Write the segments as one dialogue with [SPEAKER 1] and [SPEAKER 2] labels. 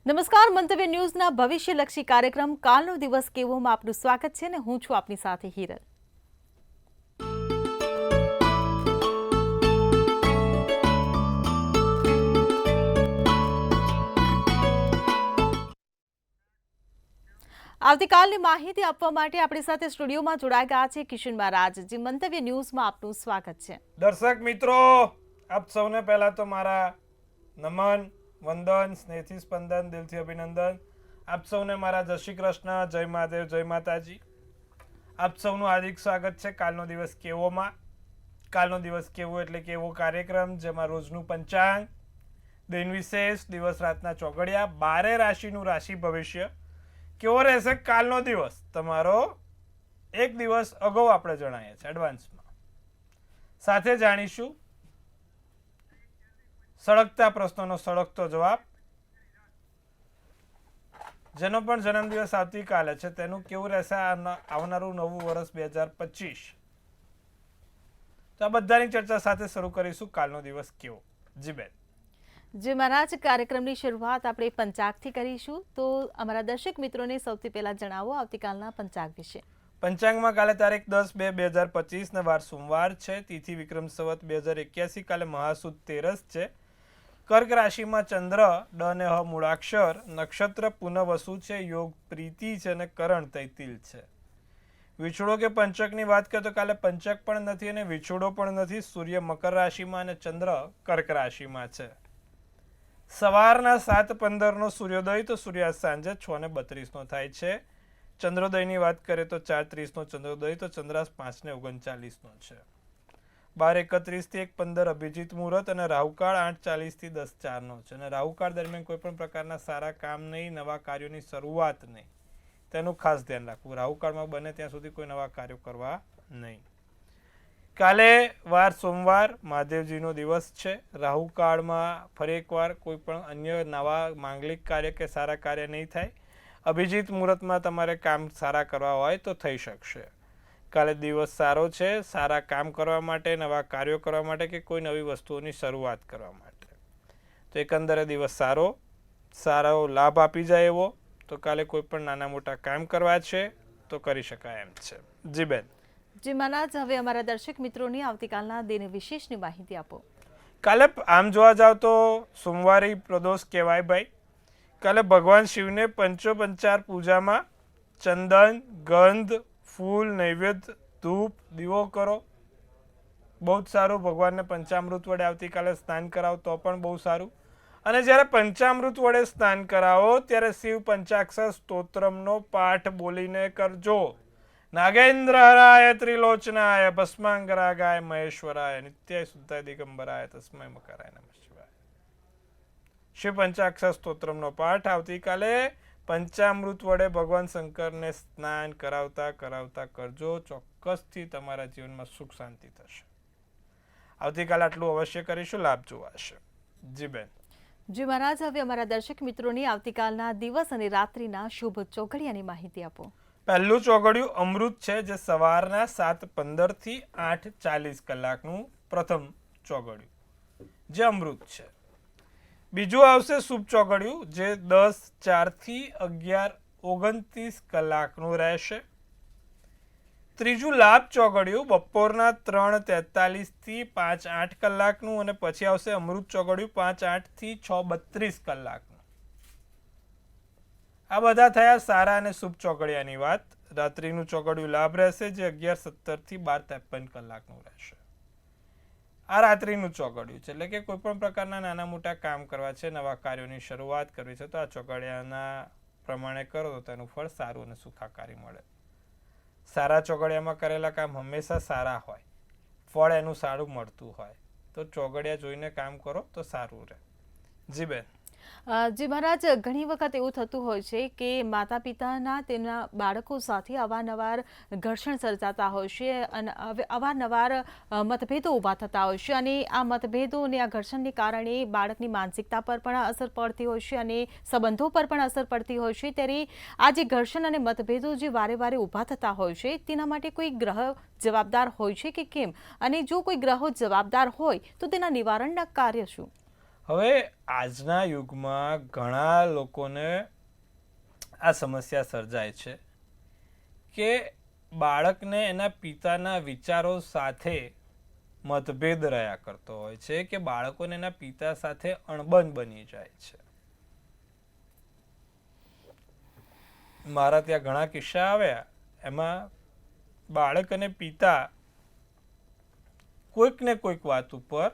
[SPEAKER 1] નમસ્કાર, મંતવ્ય ન્યૂઝના ભવિષ્યલક્ષી કાર્યક્રમ કાલનો દિવસ કેવોમાં આપનું સ્વાગત છે ને હું છું આપની સાથે હિરલ। આવતીકાલની માહિતી આપવા માટે આપણી સાથે સ્ટુડિયોમાં જોડાઈ ગયા છે કિશન મહારાજ। જી, મંતવ્ય ન્યૂઝમાં આપનું સ્વાગત છે।
[SPEAKER 2] દર્શક મિત્રો, આપ સૌને પહેલા તો મારા નમન, વંદન, સ્નેહથી સ્પંદન, દિલથી અભિનંદન। આપ સૌને મારા જય શ્રી કૃષ્ણ, જય મહાદેવ, જય માતાજી। આપ સૌનું હાર્દિક સ્વાગત છે કાલનો દિવસ કેવોમાં। કાલનો દિવસ કેવો એટલે કે એવો કાર્યક્રમ જેમાં રોજનું પંચાંગ, દિન વિશેષ, દિવસ રાતના ચોઘડિયા, 12 રાશિનું રાશિ ભવિષ્ય કેવો રહેશે કાલનો દિવસ તમારો એક દિવસ અગાઉ આપણે જણાવીએ છીએ એડવાન્સમાં। સાથે જાણીશું સળગતા પ્રશ્નોનો સળગતો જવાબ। જેનો પણ જન્મદિવસ આવતીકાલે છે તેનું કેવું રહેશે આવનારું નવું વર્ષ 2025। તો આ બધાની ચર્ચા સાથે શરૂ કરીશું કાલનો દિવસ કેવો। જી બેન।
[SPEAKER 1] જે મહારાજ, કાર્યક્રમની શરૂઆત આપણે પંચાંગથી કરીશું, તો અમારા દર્શક મિત્રોને સૌથી પહેલા જણાવો આવતીકાલના પંચાંગ વિશે।
[SPEAKER 2] પંચાંગમાં કાલે તારીખ 10/2/2025 ને વાર સોમવાર છે, તિથિ વિક્રમ સંવત 2081, કાલે મહાસુદ તેરસ છે, કર્ક રાશિમાં ચંદ્ર, ડ ને હ મૂળાક્ષર, નક્ષત્ર પુનઃવસુ છે, યોગ પ્રીતિ છે અને કરણ તૈતિલ છે। વિછોડો કે પંચકની વાત કરીએ તો કાલે પંચક પણ નથી અને વિછોડો પણ નથી। સૂર્ય મકર રાશિમાં અને ચંદ્ર કર્ક રાશિમાં છે। સવારના 7:15 સૂર્યોદય, તો સૂર્યાસ્ત સાંજે 6:32 થાય છે। ચંદ્રોદયની વાત કરીએ તો 4:30 ચંદ્રોદય, તો ચંદ્રાસ્ત 5:39 છે। 12:31 થી 1:15 અભિજીત મુહૂર્ત અને રાહુકાળ 8:40 થી 10:04 છે। અને રાહુકાળ દરમિયાન કોઈ પણ પ્રકારના સારા કામ નહીં, નવા કાર્યોની શરૂઆત નહીં, તેનું ખાસ ધ્યાન રાખવું। રાહુકાળમાં બને ત્યાં સુધી કોઈ નવા કાર્યો કરવા નહીં। કાલે વાર સોમવાર, મહાદેવજીનો દિવસ છે। રાહુકાળમાં ફરી એકવાર કોઈ પણ અન્ય નવા માંગલિક કાર્ય કે સારા કાર્ય નહીં થાય। અભિજીત મુહૂર્તમાં તમારે કામ સારા કરવા હોય તો થઈ શકશે। કાલે દિવસ સારો છે સારા કામ કરવા માટે, નવા કાર્યો કરવા માટે કે કોઈ નવી વસ્તુઓની શરૂઆત કરવા માટે। તો એકંદરે દિવસ સારો લાભ આપી જાય એવો। તો કાલે કોઈ પણ નાના મોટા કામ કરવા છે તો કરી શકાય એમ છે। જી બેન।
[SPEAKER 1] જી મહારાજ, હવે અમારા દર્શક મિત્રોની આવતીકાલના દિન વિશેષની માહિતી આપો।
[SPEAKER 2] કાલે આમ જોવા જાવ તો સોમવારી પ્રદોષ કહેવાય ભાઈ। કાલે ભગવાન શિવને પંચોપચાર પૂજામાં ચંદન, ગંધ, ફૂલ, નૈવેદ્ય, ધૂપ, દીવો કરો, બહુ જ સારું। ભગવાનને પંચામૃત વડે આવતીકાલે સ્નાન કરાવો તો પણ બહુ સારું। અને જ્યારે પંચામૃત વડે સ્નાન કરાવો ત્યારે શિવ પંચાક્ષર સ્તોત્રમનો પાઠ બોલીને કરજો। નાગેન્દ્ર હરાય ત્રિલોચનાય ભસ્માંગરાગાય મહેશ્વરાય નિત્ય શુદ્ધાય દિગંબરાય તસ્મૈ મકરાય નમઃ શિવાય। શિવ પંચાક્ષર સ્તોત્રમનો પાઠ આવતીકાલે પંચામૃત વડે ભગવાન શંકરને સ્નાન કરાવતા કરજો। ચોક્કસથી તમારા જીવનમાં સુખ શાંતિ થશે। આવતીકાલે આટલું અવશ્ય કરીશું, લાભ જોવાશે। જી બેન।
[SPEAKER 1] જી મહારાજ, હવે અમારા દર્શક મિત્રોની આવતીકાલના દિવસ અને રાત્રિના શુભ ચોઘડિયાની માહિતી આપો।
[SPEAKER 2] પહેલું ચોઘડિયું અમૃત છે, જે સવારના 7:15 થી 8:40 કલાકનું પ્રથમ ચોઘડિયું જે અમૃત છે। બીજું આવશે શુભ ચોઘડિયું જે 10:04 થી 11:29 કલાકનું રહેશે। ત્રીજું લાભ ચોઘડિયું બપોરના 3:43 થી 5:08 કલાકનું અને પછી આવશે અમૃત ચોઘડિયું 5:08 થી 6:32 કલાકનું। આ બધા થયા સારા અને શુભ ચોઘડિયાની વાત। રાત્રિનું ચોઘડિયું લાભ રહેશે જે 11:17 થી 12:53 કલાકનું રહેશે। આ રાત્રિનું ચોઘડિયું છે એટલે કે કોઈ પણ પ્રકારના નાના મોટા કામ કરવા છે, નવા કાર્યોની શરૂઆત કરવી છે તો આ ચોઘડિયાના પ્રમાણે કરો તો તેનું ફળ સારું અને સુખાકારી મળે। સારા ચોઘડિયામાં કરેલા કામ હંમેશા સારા હોય, ફળ એનું સારું મળતું હોય, તો ચોઘડિયા જોઈને કામ કરો તો સારું રહે। જી બેન।
[SPEAKER 1] જી મહારાજ, ઘણી વખત એવું થતું હોય છે કે માતા પિતાના તેમના બાળકો સાથે અવારનવાર ઘર્ષણ સર્જાતા હોય છે અને અવારનવાર મતભેદો ઊભા થતા હોય છે અને આ મતભેદો અને આ ઘર્ષણને કારણે બાળકની માનસિકતા પર પણ અસર પડતી હોય છે અને સંબંધો પર પણ અસર પડતી હોય છે। ત્યારે આ જે ઘર્ષણ અને મતભેદો જે વારે વારે ઊભા થતા હોય છે તેના માટે કોઈ ગ્રહ જવાબદાર હોય છે કે કેમ, અને જો કોઈ ગ્રહો જવાબદાર હોય તો તેના નિવારણના કાર્ય શું?
[SPEAKER 2] હવે આજના યુગમાં ઘણા લોકોને આ સમસ્યા સર્જાય છે કે બાળકને એના પિતાના વિચારો સાથે મતભેદ રહ્યા કરતો હોય છે કે બાળકોને એના પિતા સાથે અણબન બની જાય છે. મારા ત્યાં ઘણા કિસ્સા આવ્યા, એમાં બાળક અને પિતા કોઈક ને કોઈક વાત ઉપર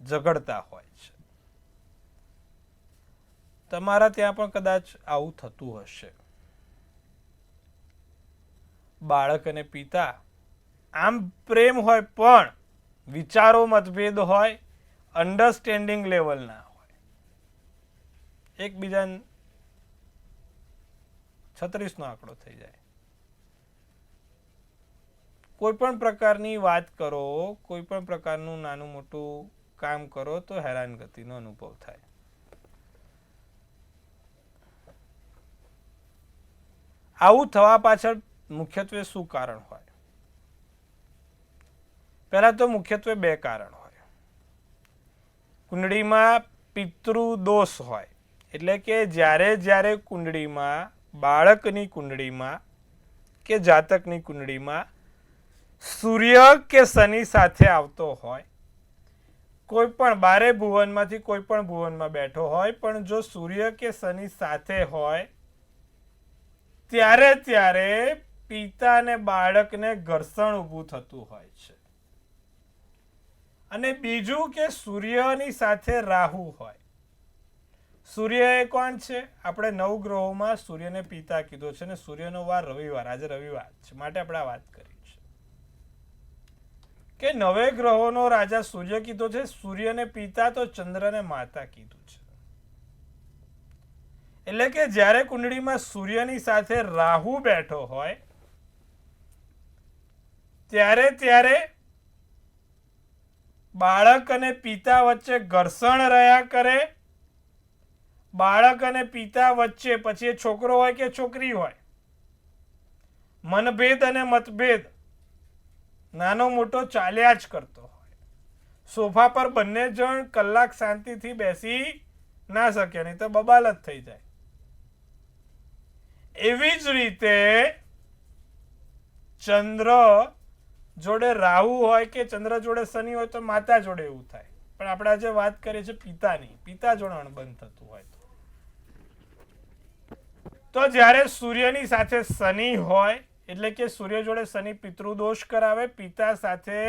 [SPEAKER 2] ઝઘડતા હોય છે. તમારા ત્યાં પણ કદાચ આવું થતું હશે. બાળક અને પિતા આમ પ્રેમ હોય પણ વિચારો મતભેદ હોય, અન્ડરસ્ટેન્ડિંગ લેવલના હોય, એકબીજા 36 નો આંકડો થઈ જાય. કોઈ પણ પ્રકારની વાત કરો, કોઈ પણ પ્રકારનું નાનું મોટું કામ કરો તો હેરાનગતિનો અનુભવ થાય. આવું થવા પાછળ મુખ્યત્વે શું કારણ હોય? પહેલા તો મુખ્યત્વે 2 કારણ હોય. કુંડળીમાં પિતૃદોષ હોય, એટલે કે જ્યારે કુંડળીમાં, બાળકની કુંડળીમાં કે જાતકની કુંડળીમાં સૂર્ય કે શનિ સાથે આવતો હોય, કોઈ પણ 12 ભુવનમાંથી કોઈ પણ ભુવનમાં બેઠો હોય, પણ જો સૂર્ય કે શનિ સાથે હોય ત્યારે પિતા અને બાળકને ઘર્ષણ ઊભું થતું હોય છે. અને બીજું કે સૂર્યની સાથે રાહુ હોય. સૂર્ય એ કોણ છે? આપણે 9 ગ્રહોમાં સૂર્યને પિતા કીધો છે અને સૂર્યનો વાર રવિવાર, આજે રવિવાર છે માટે આપણે આ વાત કરી છે કે 9 ગ્રહોનો રાજા સૂર્ય કીધો છે. સૂર્યને પિતા તો ચંદ્રને માતા કીધું છે. એટલે કે જ્યારે કુંડળીમાં સૂર્યની સાથે રાહુ બેઠો હોય ત્યારે બાળક અને પિતા વચ્ચે ઘર્ષણ રહ્યા કરે. બાળક અને પિતા વચ્ચે, પછી એ છોકરો હોય કે છોકરી હોય, મનભેદ અને મતભેદ નાનો મોટો ચાલ્યા જ કરતો હોય. સોફા પર બંને જણ કલાક શાંતિથી બેસી ના શકે, નહીં તો બબાલત થઈ જાય. એવી જ રીતે ચંદ્ર જોડે રાહુ હોય કે ચંદ્ર જોડે શનિ હોય તો માતા જોડે એવું થાય. પણ આપણે આજે વાત કરીએ છીએ પિતાની. પિતા જોડે અણબન થતું હોય તો જ્યારે સૂર્યની સાથે શનિ હોય, એટલે કે સૂર્ય જોડે શનિ પિતૃદોષ કરાવે, પિતા સાથે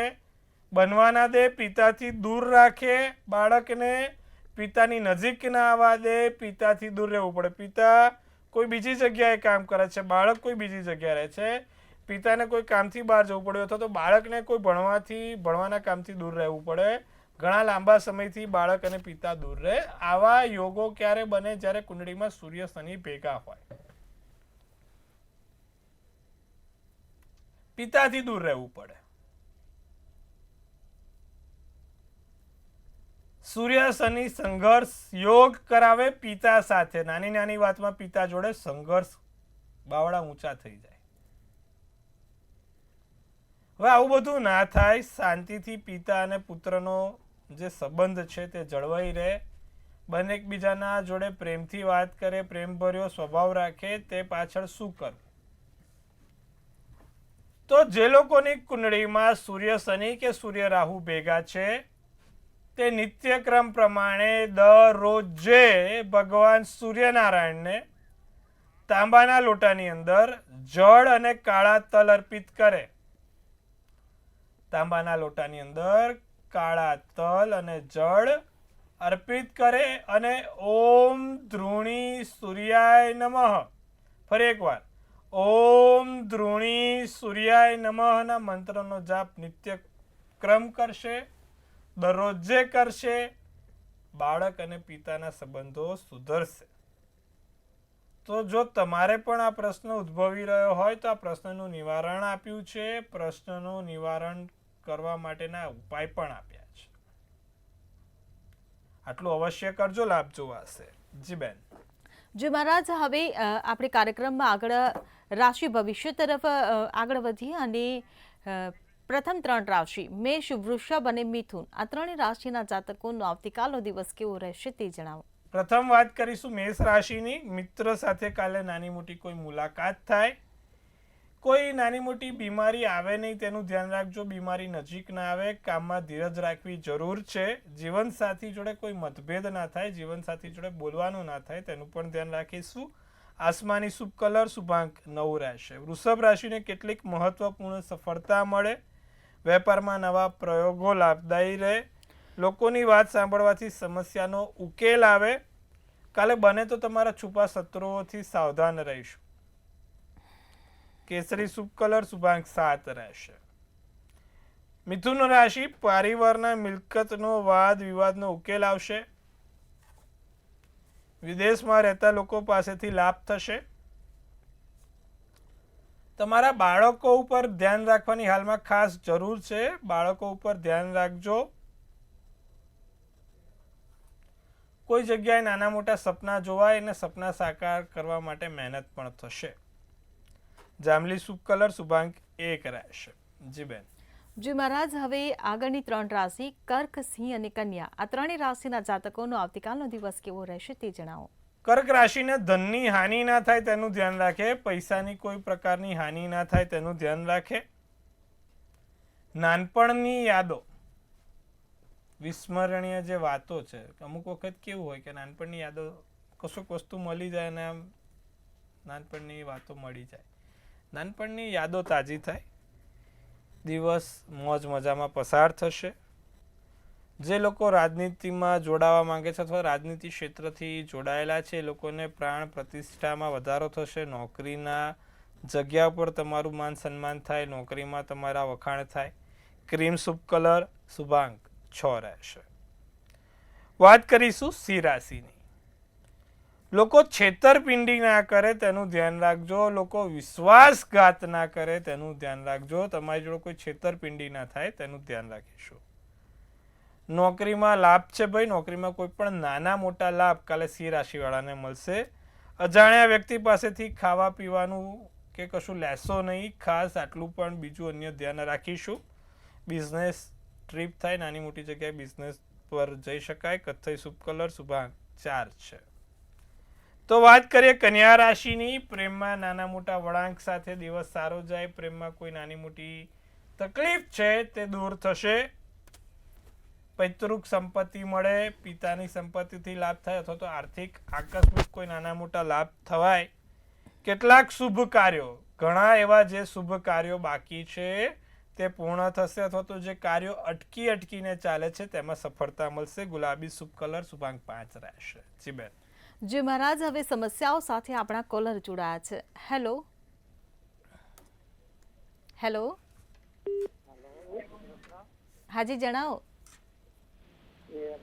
[SPEAKER 2] બનવા ના દે, પિતાથી દૂર રાખે, બાળકને પિતાની નજીક ના આવવા દે, પિતાથી દૂર રહેવું પડે. પિતા કોઈ બીજી જગ્યાએ કામ કરે છે, બાળક કોઈ બીજી જગ્યાએ રહે છે, પિતાને કોઈ કામથી બહાર જવું પડે અથવા તો બાળકને કોઈ ભણવાના કામથી દૂર રહેવું પડે. ઘણા લાંબા સમયથી બાળક અને પિતા દૂર રહે. આવા યોગો ક્યારે બને? જ્યારે કુંડળીમાં સૂર્ય શનિ ભેગા હોય. પિતાથી દૂર રહેવું પડે. સૂર્ય શનિ સંઘર્ષ યોગ કરાવે પિતા સાથે. નાની નાની વાતમાં પિતા જોડે સંઘર્ષ, બાવડા ઊંચા થઈ જાય. હવે આવું બધું ના થાય. શાંતિથી પિતા અને પુત્રનો જે સંબંધ છે તે જળવાઈ રહે. બંને એકબીજાના જોડે પ્રેમથી વાત કરે, પ્રેમભર્યો સ્વભાવ રાખે. તે પાછળ શું કરવું? તો જે લોકોની કુંડળીમાં સૂર્ય શનિ કે સૂર્ય રાહુ ભેગા છે તે નિત્યક્રમ પ્રમાણે દરરોજે ભગવાન સૂર્યનારાયણને તાંબાના લોટાની અંદર જળ અને કાળા તલ અર્પિત કરે. તાંબાના લોટાની અંદર કાળા તલ અને જળ અર્પિત કરે અને ઓમ ધ્રુણી સૂર્યાય નમઃ, ફરી એકવાર ઓમ ધ્રુણી સૂર્યાય નમઃ ના મંત્રનો જાપ નિત્ય ક્રમ કરશે, દરરોજે કરશે. બાળક અને પિતાના સંબંધો સુધરશે. તો જો તમારે પણ આ પ્રશ્ન ઉદ્ભવી રહ્યો હોય તો આ પ્રશ્નનું નિવારણ આપ્યું છે. પ્રશ્નનું નિવારણ કરવા માટેના ઉપાય પણ આપ્યા છે. આટલું અવશ્ય કરજો, લાભ જોવાશે. જી બેન.
[SPEAKER 1] જી મહારાજ, હવે આપણે કાર્યક્રમમાં આગળ રાશિ ભવિષ્ય તરફ આગળ વધીએ અને પ્રથમ 3 રાશિ મેષ, વૃષભ અને મિથુન આ ત્રણેય રાશિના જાતકોનો આવતીકાલનો દિવસ કેવો રહેશે તે જણાવો.
[SPEAKER 2] પ્રથમ વાત કરીશું મેષ રાશિની. મિત્ર સાથે કાલે નાની મોટી કોઈ મુલાકાત થાય. કોઈ નાની મોટી બીમારી આવે નહીં તેનું ધ્યાન રાખજો. બીમારી નજીક ના આવે. કામમાં ધીરજ રાખવી જરૂર છે. જીવનસાથી જોડે કોઈ મતભેદ ના થાય. જીવનસાથી જોડે બોલવાનું ના થાય તેનું પણ ધ્યાન રાખીશું. આસમાની શુભ કલર શુભાંક 9 રહેશે. વૃષભ રાશિને કેટલીક મહત્વપૂર્ણ સફળતા મળે. વેપારમાં નવા પ્રયોગો લાભદાયી રહે. લોકોની વાત સાંભળવાથી સમસ્યાનો ઉકેલ આવે. કાલે બને તો તમારા છુપા શત્રુઓથી સાવધાન રહીશું. કેસરી શુભ કલર શુભાંક 7 રહેશે. મિથુન રાશિ પરિવારના મિલકતનો વાદ વિવાદનો ઉકેલ આવશે. વિદેશમાં રહેતા લોકો પાસેથી લાભ થશે. તમારા બાળકો ઉપર ધ્યાન રાખવાની હાલમાં ખાસ જરૂર છે. બાળકો ઉપર ધ્યાન રાખજો. કોઈ જગ્યાએ નાના મોટા સપના જોવાય અને સપના સાકાર કરવા માટે મહેનત પણ થશે. જાંબલી શુભ કલર શુભાંક 1 રહેશે. જી બેન.
[SPEAKER 1] જી મહારાજ, હવે આગળની 3 રાશિ કર્ક, સિંહ અને કન્યા આ ત્રણેય રાશિના જાતકોનો આવતીકાલનો દિવસ કેવો રહેશે તે જણાવો.
[SPEAKER 2] કર્ક રાશિને ધનની હાનિ ના થાય તેનું ધ્યાન રાખે. પૈસાની કોઈ પ્રકારની હાનિ ના થાય તેનું ધ્યાન રાખે. નાનપણની યાદો વિસ્મરણીય જે વાતો છે, અમુક વખત કેવું હોય કે નાનપણની યાદો કશુંક વસ્તુ મળી જાય અને આમ નાનપણની વાતો મળી જાય. નાનપણની યાદો તાજી થાય. દિવસ મોજ મજામાં પસાર થશે. જે લોકો રાજનીતિમાં જોડાવા માંગે છે અથવા રાજનીતિ ક્ષેત્રથી જોડાયેલા છે એ લોકોને પ્રાણ પ્રતિષ્ઠામાં વધારો થશે. નોકરીના જગ્યા પર તમારું માન સન્માન થાય. નોકરીમાં તમારા વખાણ થાય. ક્રીમ શુભ કલર શુભાંક 6 રહેશે. વાત કરીશું સિંહ રાશિની. લોકો છેતરપિંડી ના કરે તેનું ધ્યાન રાખજો. લોકો વિશ્વાસઘાત ના કરે તેનું ધ્યાન રાખજો. તમારી જોડે કોઈ છેતરપિંડી ના થાય તેનું ધ્યાન રાખીશું. નોકરીમાં લાભ છે ભાઈ. નોકરીમાં કોઈ પણ નાના મોટા લાભ કાલે સિંહ રાશિવાળાને મળશે. અજાણ્યા વ્યક્તિ પાસેથી ખાવા પીવાનું કે કશું લેશો નહીં. ખાસ આટલું પણ બીજું અન્ય ધ્યાન રાખીશું. બિઝનેસ ટ્રીપ થાય. નાની મોટી જગ્યાએ બિઝનેસ પર જઈ શકાય. કથ્થઈ શુભ કલર શુભાંક 4 છે. તો વાત કરીએ કન્યા રાશિની. પ્રેમમાં નાના મોટા વળાંક સાથે દિવસ સારો જાય. પ્રેમમાં કોઈ નાની મોટી તકલીફ છે તે દૂર થશે. પૈતૃક સંપત્તિ મળે. પિતાની સંપત્તિથી લાભ થાય અથવા તો આર્થિક આકસ્મિક કોઈ નાના મોટા લાભ થવાય. કેટલાક શુભ કાર્યો, ઘણા એવા જે શુભ કાર્યો બાકી છે તે પૂર્ણ થશે અથવા તો જે કાર્યો અટકીને ચાલે છે તેમાં સફળતા મળશે. ગુલાબી શુભ કલર શુભાંક 5 રહેશે. જી બેન.
[SPEAKER 1] જી મહારાજ, હવે સમસ્યાઓ સાથે આપણા કોલર જોડાયા છે. Hello hello. હાજી જણાવો.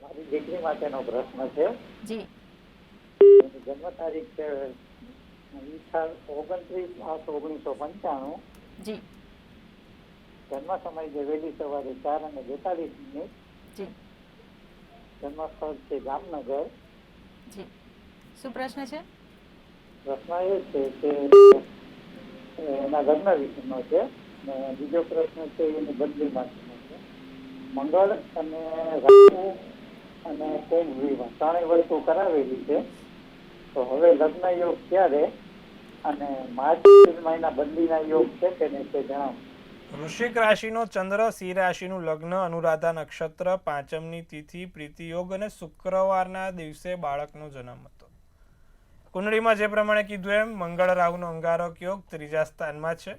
[SPEAKER 3] મારી દીકરી માટેનો પ્રશ્ન છે.
[SPEAKER 1] જી.
[SPEAKER 3] જન્મ તારીખ છે 29/8/1995.
[SPEAKER 1] જી.
[SPEAKER 3] જન્મ સમય છે વહેલી સવારે 4:42.
[SPEAKER 1] જી.
[SPEAKER 3] જન્મ સ્થળ છે જામનગર.
[SPEAKER 1] જી. શું પ્રશ્ન છે?
[SPEAKER 3] પ્રશ્ન એ છે કે એના લગ્ન વિશેનો છે ને બીજો પ્રશ્ન છે એની બદલી માટેનો છે. મંગળ અને રાહુ અને કુંભ વિવાહ ત્રણેય વસ્તુ કરાવેલી છે. તો હવે લગ્ન યોગ ક્યારે અને માર્ચ મહિના બદલીના યોગ છે કે નહીં તે જણાવો.
[SPEAKER 2] વૃશ્ચિક રાશિનો ચંદ્ર, સિંહ રાશિનું લગ્ન, અનુરાધા નક્ષત્ર, 5મની તિથિ, પ્રીતિ યોગ અને શુક્રવારના દિવસે બાળકનો જન્મ હતો. કુંડળીમાં જે પ્રમાણે કીધું એમ મંગળ રાહુનો અંગારક યોગ 3જા સ્થાનમાં છે.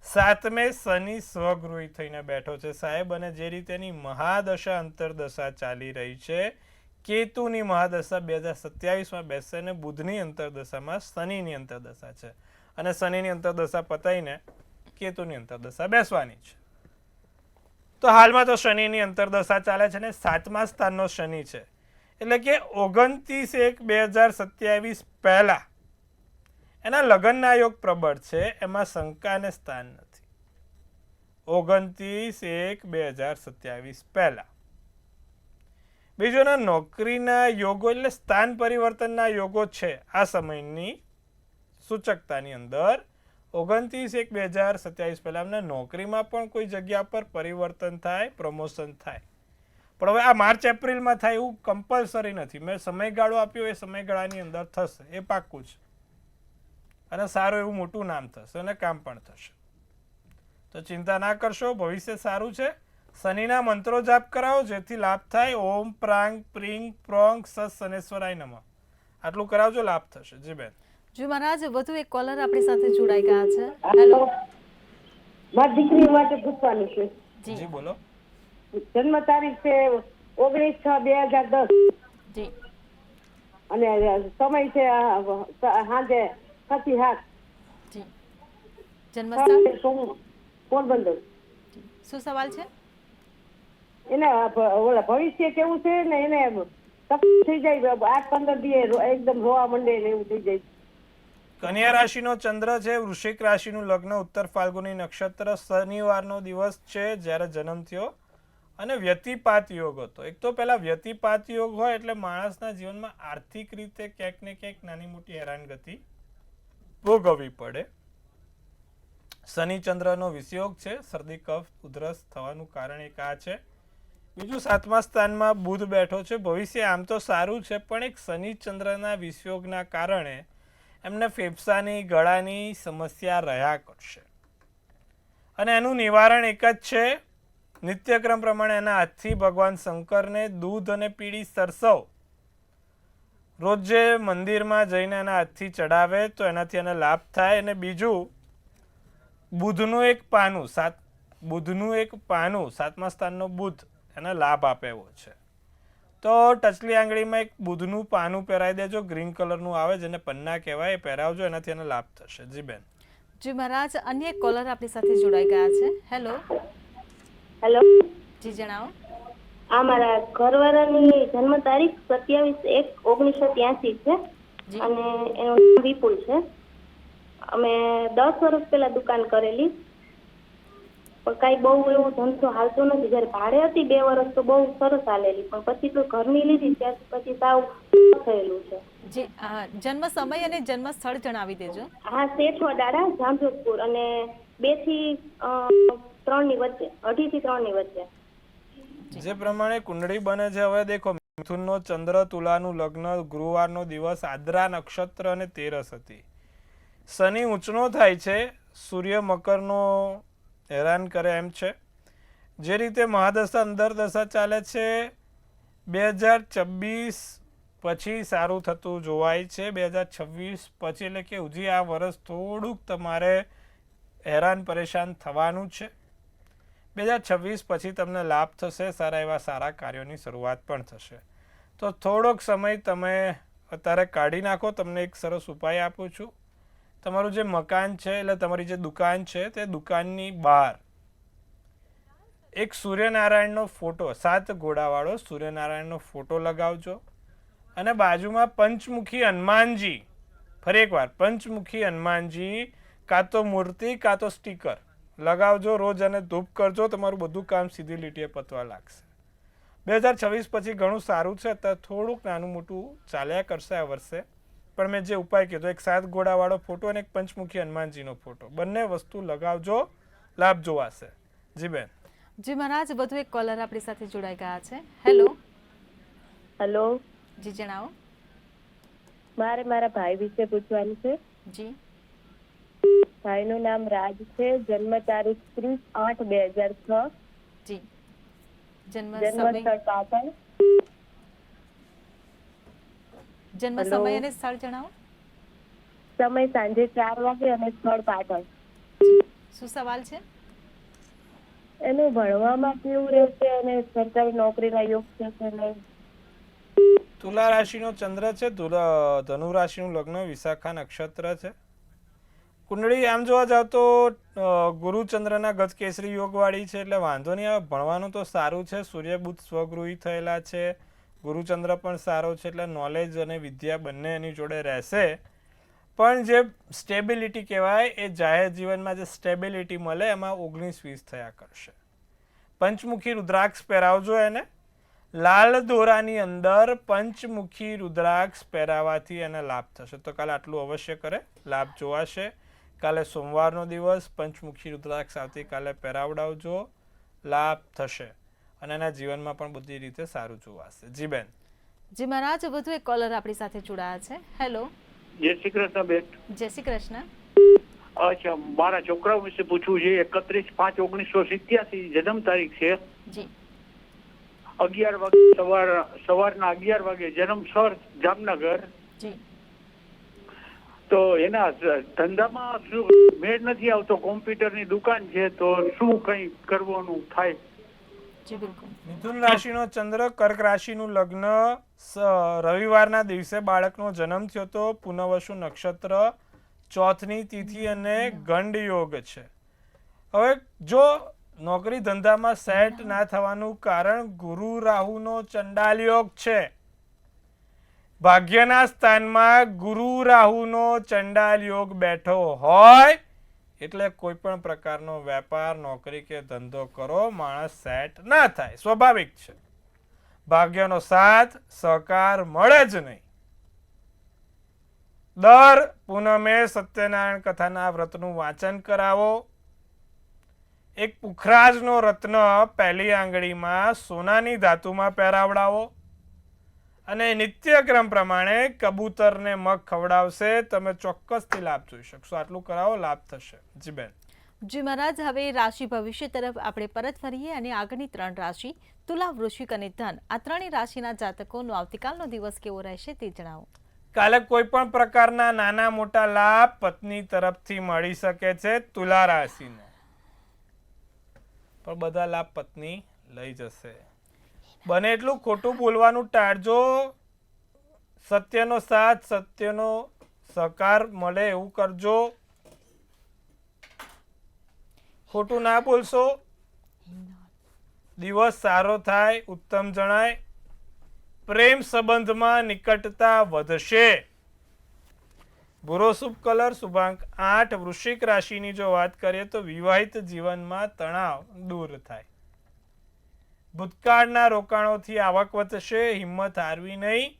[SPEAKER 2] 7મે શનિ સ્વગૃહી થઈને બેઠો છે સાહેબ. અને જે રીતેની મહાદશા અંતરદશા ચાલી રહી છે, કેતુની મહાદશા 2027માં બેસશે અને બુધની અંતરદશામાં શનિની અંતરદશા છે. અને શનિની અંતરદશા પતાઈને કેતુની અંતરદશા બેસવાની છે. તો હાલમાં તો શનિની અંતરદશા ચાલે છે ને 7મા સ્થાનનો શનિ છે. એટલે કે 29/1/2027 પહેલા એના લગ્નના યોગ પ્રબળ છે. એમાં શંકાને સ્થાન નથી. 29/1/2027 પહેલા. બીજોના નોકરીના યોગો એટલે સ્થાન પરિવર્તનના યોગો છે આ સમયની સૂચકતાની અંદર. 29/1/2027 પહેલાં એમને નોકરીમાં પણ કોઈ જગ્યા પર પરિવર્તન થાય, પ્રમોશન થાય. પણ હવે આ માર્ચ એપ્રિલમાં થાય એવું કમ્પલસરી નથી. મેં સમયગાળો આપ્યો એ સમયગાળાની અંદર થશે, એ પાક્કું છે. અને સારું એવું મોટું નામ થશે અને કામ પણ થશે. તો ચિંતા ના કરશો, ભવિષ્ય સારું છે. શનિના મંત્રો જાપ કરાવો જેથી લાભ થાય. ઓમ પ્રાંગ પ્રિંગ પ્રોંગ સસ શનેશ્વરાય નમઃ. આટલું કરાવજો, લાભ થશે. જી બેન.
[SPEAKER 1] જી મહારાજ, વધુ એક કોલર આપણી સાથે જોડાઈ ગયા છે. હેલો.
[SPEAKER 4] મારી દીકરી માટે પૂછવાનું છે.
[SPEAKER 2] જી બોલો.
[SPEAKER 4] જન્મ તારીખ છે 19/6/2010
[SPEAKER 1] જી
[SPEAKER 4] અને સમય છે સાંજે 6:07.
[SPEAKER 1] જી જન્મસ્થળ
[SPEAKER 4] પોરબંદર.
[SPEAKER 1] શું સવાલ છે?
[SPEAKER 4] એને ઓલા ભવિષ્ય કેવું છે ને એને તકલીફ થઈ જાય 8-15 દિવસ એકદમ રોવા માંડે ને એવું થઈ જાય.
[SPEAKER 2] કન્યા રાશિનો ચંદ્ર છે, વૃશ્ચિક રાશિનું લગ્ન, ઉત્તર ફાલ્ગુની નક્ષત્ર, શનિવારનો દિવસ છે જ્યારે જન્મ થયો અને વ્યતિપાત યોગ હતો. એક તો પહેલા વ્યતિપાત યોગ હોય એટલે માણસના જીવનમાં આર્થિક રીતે ક્યાંક ને ક્યાંક નાની મોટી હેરાનગતિ ભોગવવી પડે. શનિ ચંદ્રનો વિષયોગ છે, શરદી કફ ઉધરસ થવાનું કારણ એક આ છે. બીજું 7મા સ્થાનમાં બુધ બેઠો છે. ભવિષ્ય આમ તો સારું છે પણ એક શનિ ચંદ્રના વિષયોગના કારણે એમને ફેફસાની ગળાની સમસ્યા રહ્યા કરશે. અને એનું નિવારણ એક જ છે, નિત્યક્રમ પ્રમાણે એના હાથથી ભગવાન શંકરને દૂધ અને પીળી સરસવ રોજે મંદિરમાં જઈને એના હાથથી ચડાવે તો એનાથી એને લાભ થાય. અને બીજું બુધનું એક પાનું 7મા સ્થાનનો બુધ એને લાભ આપે એવો છે. તો ટચલી આંગળીમાં એક બુધનું પાનું પહેરાવી દેજો, ગ્રીન કલરનું આવે જેને પન્ના કહેવાય, એ પહેરાવજો, એનાથી એને લાભ થશે. જી બેન.
[SPEAKER 1] જી મહારાજ, અન્ય એક કોલર આપણી સાથે જોડાઈ ગયા છે. હેલો.
[SPEAKER 5] હેલો.
[SPEAKER 1] જી જણાવો.
[SPEAKER 5] આ મારા ઘરવાળાની જન્મ તારીખ 27/1/1983 છે અને એનું નામ વિપુલ છે. અમે 10 વર્ષ પહેલા દુકાન કરેલી પણ કાંઈ બહુ એવું ધંધો હાલતો નથી. જ્યારે ભાડે હતી 2 વર્ષ તો બહુ સરસ હાલેલી, પણ પછી તો ઘરની લીધી ત્યાર પછી સાવ થયેલું છે.
[SPEAKER 1] જી જન્મ સમય અને જન્મ સ્થળ જણાવી દેજો.
[SPEAKER 5] હા, શેઠવડાળા, જામજોધપુર અને 2 થી 3 ની વચ્ચે, 2.5 થી 3 ની વચ્ચે.
[SPEAKER 2] જે પ્રમાણે કુંડળી બને છે, હવે દેખો, મિથુનનો ચંદ્ર, તુલાનું લગ્ન, ગુરુવારનો દિવસ, આદ્રા નક્ષત્ર અને તેરસ હતી. શનિ ઊંચનો થાય છે, સૂર્ય મકરનો હેરાન કરે એમ છે. જે રીતે મહાદશા અંદર દશા ચાલે છે 2026 પછી સારું થતું જોવાય છે. 2026 પછી એટલે કે હજી આ વર્ષ થોડુંક તમારે હેરાન પરેશાન થવાનું છે. 2026 પછી તમને લાભ થશે, સારા એવા સારા કાર્યોની શરૂઆત પણ થશે. તો થોડોક સમય તમે અત્યારે કાઢી નાખો. તમને એક સરસ ઉપાય આપું છું. તમારું જે મકાન છે એટલે તમારી જે દુકાન છે તે દુકાનની બહાર એક સૂર્યનારાયણનો ફોટો, 7 ઘોડાવાળો સૂર્યનારાયણનો ફોટો લગાવજો અને બાજુમાં પંચમુખી હનુમાનજી, ફરી એકવાર પંચમુખી હનુમાનજી કાં તો મૂર્તિ કાં તો સ્ટીકર લગાવજો. રોજ અને ધૂપ કરજો, તમારું બધું કામ સીધી લીટીએ પતવા લાગશે. 2026 પછી ઘણું સારું છે. અત્યારે થોડુંક નાનું મોટું ચાલ્યા કરશે આ વર્ષે, પણ મેં જે ઉપાય કીધો, એક 7 ઘોડાવાળો ફોટો અને એક પંચમુખી હનુમાનજીનો ફોટો, બંને વસ્તુ લગાવજો, લાભ જોવાશે. જી બેન.
[SPEAKER 1] જી મહારાજ, વધુ એક કોલર આપણી સાથે જોડાઈ ગયા છે. હેલો.
[SPEAKER 5] હેલો.
[SPEAKER 1] જી જણાવો.
[SPEAKER 5] મારે મારા ભાઈ વિશે પૂછવાનું છે.
[SPEAKER 1] જી.
[SPEAKER 5] ભાઈનું નામ રાજ છે, જન્મ તારીખ 30/8/2006.
[SPEAKER 1] જી. જન્મ
[SPEAKER 5] જન્મ
[SPEAKER 1] સમય
[SPEAKER 5] સ્થળ પાટણ.
[SPEAKER 1] જન્મ
[SPEAKER 5] હેલો.
[SPEAKER 1] સમય અને સ્થળ જણાવો.
[SPEAKER 5] સમય સાંજે 4 વાગે અને સ્થળ પાટણ.
[SPEAKER 1] શું સવાલ છે?
[SPEAKER 5] એનું ભણવામાં કેવું રહેશે અને સરકારી નોકરીના યોગ છે કે નહીં?
[SPEAKER 2] તુલા રાશિનો ચંદ્ર છે, ધનુ રાશિનું લગ્ન, વિશાખા નક્ષત્ર છે. કુંડળી આમ જોવા જાવ તો ગુરુચંદ્રના ગજકેસરી યોગવાળી છે એટલે વાંધો નહીં આવે. ભણવાનું તો સારું છે. સૂર્ય બુધ સ્વગૃહી થયેલા છે, ગુરુચંદ્ર પણ સારો છે એટલે નોલેજ અને વિદ્યા બંને એની જોડે રહેશે. પણ જે સ્ટેબિલિટી કહેવાય એ જાહેર જીવનમાં જે સ્ટેબિલિટી મળે એમાં 19-20 થયા કરશે. પંચમુખી રુદ્રાક્ષ પહેરાવજો એને. લાલ દોરાની અંદર પંચમુખી રુદ્રાક્ષ પહેરાવાથી એને લાભ થશે. તો કાલે આટલું અવશ્ય કરે, લાભ જોવાશે. કાલે સોમવારનો દિવસ, પંચમુખી રુદ્રાક્ષ આવતીકાલે પહેરાવડાવજો, લાભ થશે અને એના જીવનમાં પણ બધી રીતે સારું જોવાશે. જી બેન.
[SPEAKER 1] જી મહારાજ, વધુ એક કોલર આપણી સાથે જોડાયા છે. હેલો.
[SPEAKER 6] જય શ્રી કૃષ્ણ બેન.
[SPEAKER 1] જય શ્રી કૃષ્ણ.
[SPEAKER 6] અચ્છા, મારા છોકરાઓ વિશે પૂછવું છે. 31/5/1987 જન્મ તારીખ છે.
[SPEAKER 1] જી.
[SPEAKER 6] 11 વાગે સવારના 11 વાગે જન્મ સ્થળ જામનગર.
[SPEAKER 1] જી.
[SPEAKER 6] તો એના ધંધામાં શું મેળ નથી આવતો. કોમ્પ્યુટરની દુકાન છે, તો શું કઈ કરવાનું થાય?
[SPEAKER 1] જી બિલકુલ.
[SPEAKER 2] મિથુન રાશિનો ચંદ્ર, કર્ક રાશિનું લગ્ન, રવિવારના દિવસે બાળકનો જન્મ થયો તો, પુનઃવસુ નક્ષત્ર, ચોથની તિથિ અને ગંડ યોગ છે. હવે જો નોકરી ધંધામાં સેટ ના થવાનું કારણ ગુરુ રાહુનો ચંડાલ યોગ છે. ભાગ્યના સ્થાનમાં ગુરુ રાહુનો ચંડાલ યોગ બેઠો હોય એટલે કોઈ પણ પ્રકારનો વેપાર, નોકરી કે ધંધો કરો, માણસ સેટ ના થાય. સ્વાભાવિક છે. ભાગ્યનો સાથ સહકાર મળે જ નહીં. દર પૂનમે સત્યનારાયણ કથાના વ્રતનું વાંચન કરાવો. એક પુખરાજનો રત્ન પહેલી આંગળીમાં સોનાની ધાતુમાં પહેરાવડાવો અને નિત્યક્રમ પ્રમાણે કબૂતરને મગ ખવડાવશે. તમે ચોક્કસથી લાભ જોઈ શકશો. આટલું કરાવો, લાભ થશે. જી બેન.
[SPEAKER 1] જી મહારાજ, હવે રાશિ ભવિષ્ય તરફ આપણે પરત ફરીએ અને આગળની 3 રાશિ તુલા, વૃશ્ચિક અને ધન, આ ત્રણેય રાશિના જાતકોનો આવતીકાલનો દિવસ કેવો રહેશે તે જણાવો.
[SPEAKER 2] કાલે કોઈ પણ પ્રકારના નાના મોટા લાભ પત્ની તરફથી મળી શકે છે તુલા રાશિને, પણ બધા લાભ પત્ની લઈ જશે. બને એટલું ખોટું બોલવાનું ટાળજો. સત્યનો સાથ, સત્યનો સહકાર મળે એવું કરજો. ખોટું ના બોલશો. દિવસ સારો થાય, ઉત્તમ જણાય. પ્રેમ સંબંધમાં નિકટતા વધશે. ભૂરો શુભ કલર, શુભાંક 8. વૃશ્ચિક રાશિની જો વાત કરીએ તો વિવાહિત જીવનમાં તણાવ દૂર થાય. ભૂતકાળના રોકાણોથી આવક વધશે. હિંમત હારવી નહીં.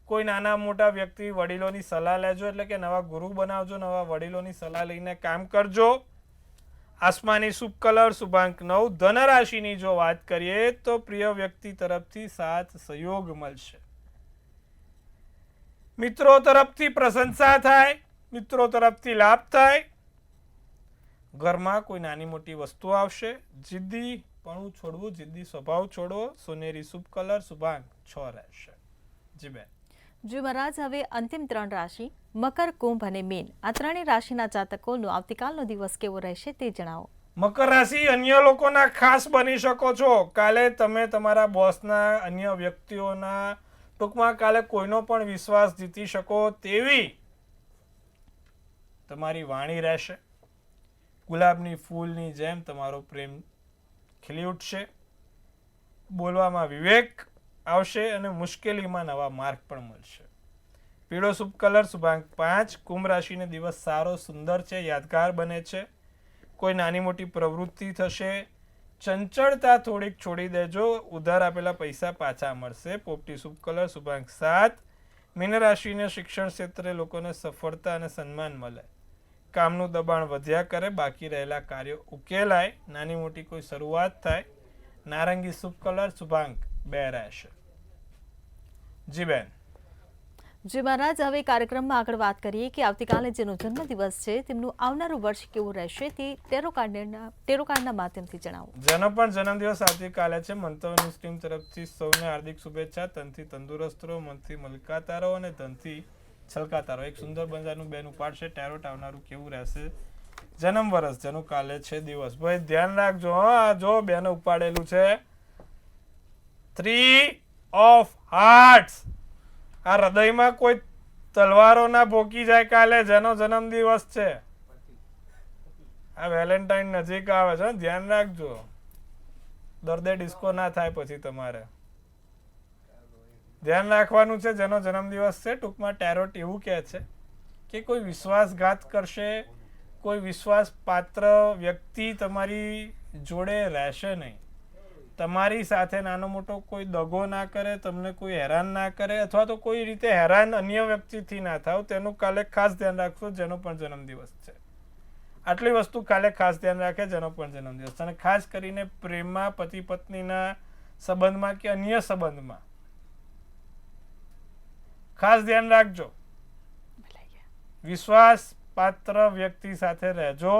[SPEAKER 2] કોઈ નાના મોટા વ્યક્તિ, વડીલોની સલાહ લેજો, એટલે કે નવા ગુરુ બનાવજો. નવા વડીલોની સલાહ લઈને કામ કરજો. આસમાની શુભ કલર, શુભાંક 9. ધન રાશિની જો વાત કરીએ તો પ્રિય વ્યક્તિ તરફથી સાથ સહયોગ મળશે. મિત્રો તરફથી પ્રશંસા થાય. મિત્રો તરફથી લાભ થાય. ઘરમાં કોઈ નાની મોટી વસ્તુ આવશે. જિદ્દી પણ છોડવું, જિદ્દી સ્વભાવ છોડવો. સોનેરી શુભ કલર, શુભાંક 6 રહેશે. જી બેન.
[SPEAKER 1] જી મહારાજ, હવે અંતિમ 3 રાશિ મકર, કુંભ અને મીન, આ ત્રણેય રાશિના જાતકોનો આવતીકાલનો દિવસ કેવો રહેશે તે જણાવો.
[SPEAKER 2] મકર રાશિ, અન્ય લોકોના ખાસ બની શકો છો. કાલે તમે તમારા બોસના, અન્ય વ્યક્તિઓના, ટૂંકમાં કાલે કોઈનો પણ વિશ્વાસ જીતી શકો તેવી તમારી વાણી રહેશે. ગુલાબની ફૂલની જેમ તમારો પ્રેમ ખીલી ઉઠશે. બોલવામાં વિવેક આવશે અને મુશ્કેલીમાં નવા માર્ગ પણ મળશે. પીળો શુભ કલર, શુભાંક 5. કુંભ રાશિને દિવસ સારો, સુંદર છે, યાદગાર બને છે. કોઈ નાની મોટી પ્રવૃત્તિ થશે. ચંચળતા થોડીક છોડી દેજો. ઉધાર આપેલા પૈસા પાછા મળશે. પોપટી શુભ કલર, શુભાંક 7. મીન રાશિને શિક્ષણ ક્ષેત્રે લોકોને સફળતા અને સન્માન મળે. કામનું દબાણ વધ્યા કરે. બાકી રહેલા કાર્યો ઉકેલાય. નાની મોટી કોઈ શરૂઆત થાય. નારંગી શુભ કલર, શુભાંક 2 રહેશે. જી બેન.
[SPEAKER 1] જી મહારાજ, હવે કાર્યક્રમમાં આગળ વાત કરીએ કે આવતીકાલે જેનો જન્મદિવસ છે તેમનું આવનારું વર્ષ કેવું રહેશે તે ટેરો કાર્ડના માધ્યમથી જણાવો.
[SPEAKER 2] જેનો પણ જન્મદિવસ આવતીકાલે છે, મંતવ્ય ન્યૂઝ ટીમ તરફથી સૌને હાર્દિક શુભેચ્છા. તનથી તંદુરસ્ત રહો, મનથી મલકાતા રહો અને ધનથી છલકાતા રહો. એક સુંદર મજાનું બેન ઉપાડશે ટેરોટ. આવનારું કેવું રહેશે જન્મ વર્ષ, જેનું કાલે છે દિવસ. ભાઈ ધ્યાન રાખજો. હા, જો બેન ઉપાડેલું છે 3 of Hearts. આ હૃદયમાં કોઈ તલવારો ના ભોકી જાય કાલે, જેનો જન્મ દિવસ છે. આ વેલેન્ટાઇન નજીક આવે છે, ધ્યાન રાખજો. દર્દે ડિસ્કો ના થાય પછી તમારે ધ્યાન રાખવાનું છે. જેનો જન્મદિવસ છે, ટૂંકમાં ટેરોટ એવું કહે છે કે કોઈ વિશ્વાસઘાત કરશે, કોઈ વિશ્વાસ પાત્ર વ્યક્તિ તમારી જોડે રહેશે નહીં. તમારી સાથે નાનો મોટો કોઈ દગો ના કરે, તમને કોઈ હેરાન ના કરે, અથવા તો કોઈ રીતે હેરાન અન્ય વ્યક્તિથી ના થાવ, તેનું કાલે ખાસ ધ્યાન રાખશો જેનો પણ જન્મદિવસ છે. આટલી વસ્તુ કાલે ખાસ ધ્યાન રાખે જેનો પણ જન્મદિવસ. અને ખાસ કરીને પ્રેમમાં, પતિ પત્નીના સંબંધમાં કે અન્ય સંબંધમાં ખાસ ધ્યાન રાખજો. વિશ્વાસ પાત્ર વ્યક્તિ સાથે રહેજો.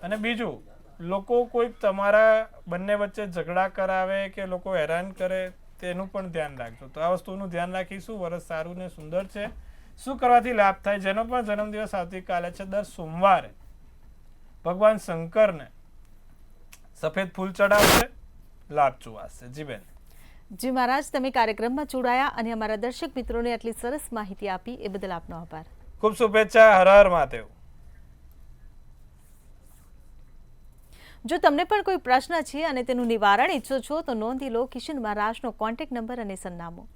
[SPEAKER 2] અને બીજું, લોકો કોઈક તમારા બંને વચ્ચે ઝઘડા કરાવે કે લોકો હેરાન કરે તેનું પણ ધ્યાન રાખજો. તો આ વસ્તુનું ધ્યાન રાખીશું. વરસ સારું ને સુંદર છે. શું કરવાથી લાભ થાય? જેનો પણ જન્મદિવસ આવતીકાલે છે, દર સોમવારે ભગવાન શંકરને સફેદ ફૂલ ચડાવશે, લાભ ચુવાશે. જી બેન.
[SPEAKER 1] જી મહારાજ, તમે કાર્યક્રમમાં જોડાયા અને અમારા દર્શક મિત્રોને આટલી સરસ માહિતી આપી એ બદલ આપનો આભાર.
[SPEAKER 2] ખૂબ શુભેચ્છા. હર હર મહાદેવ.
[SPEAKER 1] જો તમને પણ કોઈ પ્રશ્ન છે અને તેનું નિવારણ ઈચ્છો છો તો નોંધી લો કિશન મહારાજનો કોન્ટેક્ટ નંબર અને સરનામું.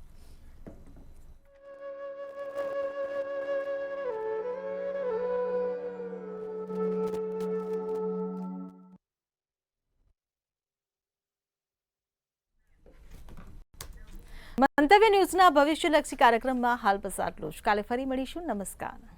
[SPEAKER 1] મંતવ્ય ન્યૂઝના ભવિષ્યલક્ષી કાર્યક્રમમાં હાલ બસ આટલું જ. કાલે ફરી મળીશું. નમસ્કાર.